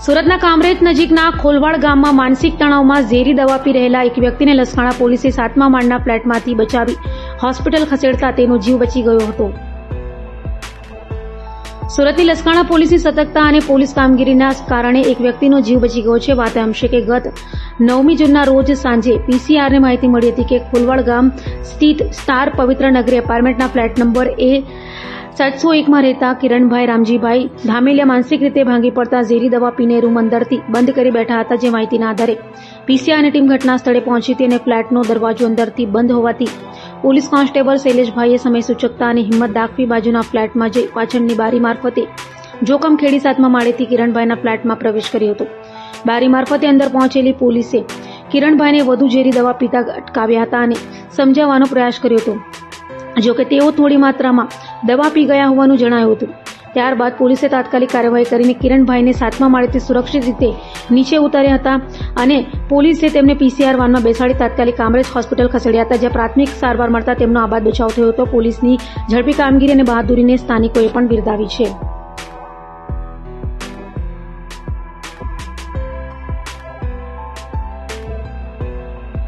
સુરતના કામરેજ નજીકના ખોલવાડ ગામમાં માનસિક તણાવમાં ઝેરી દવા પી રહેલા એક વ્યક્તિને લસકાણા પોલીસે 7મા માળના ફ્લેટમાંથી બચાવી હોસ્પિટલ ખસેડતા તેનો જીવ બચી ગયો હતો. સુરતની લસકાણા પોલીસની સતર્કતા અને પોલીસ કામગીરીના કારણે એક વ્યક્તિનો જીવ બચી ગયો છે. વાત એમ છે કે ગત 9મી જૂનના રોજ સાંજે પીસીઆરને માહિતી મળી હતી કે ખોલવાડ ગામ સ્થિત સ્ટાર પવિત્ર નગરી એપાર્ટમેન્ટના ફ્લેટ નંબર A701માં રહેતા કિરણભાઈ રામજીભાઈ ધામેલિયા માનસિક રીતે ભાંગી પડતા ઝેરી દવા પીને રૂમ અંદરથી બંધ કરી બેઠા હતા. જે માહિતીના આધારે પીસીઆરની ટીમ ઘટના સ્થળે પહોંચી હતી અને ફ્લેટનો દરવાજો અંદરથી બંધ હોવાથી પોલીસ કોન્સ્ટેબલ શૈલેષભાઈએ સમય સૂચકતા અને હિંમત દાખવી બાજુના ફ્લેટમાં જઈ પાછળની બારી મારફતે જોખમ ખેડી 7મા માળેથી કિરણભાઈના ફ્લેટમાં પ્રવેશ કર્યો હતો. બારી મારફતે અંદર પહોંચેલી પોલીસે કિરણભાઈને વધુ ઝેરી દવા પીતા અટકાવ્યા હતા અને સમજાવવાનો પ્રયાસ કર્યો હતો. જોકે તેઓ થોડી માત્રામાં દવા પી ગયા હોવાનું જણાયું હતું. ત્યારબાદ પોલીસે તાત્કાલિક કાર્યવાહી કરીને કિરણભાઈને 7મા માળેથી સુરક્ષિત રીતે નીચે ઉતાર્યા હતા અને પોલીસે તેમને પીસીઆર વાનમાં બેસાડી તાત્કાલિક કામરેજ હોસ્પિટલ ખસેડ્યા હતા, જ્યાં પ્રાથમિક સારવાર મળતા તેમનો આબાદ બચાવ થયો હતો. પોલીસની ઝડપી કામગીરી અને બહાદુરીને સ્થાનિકોએ પણ બિરદાવી છે.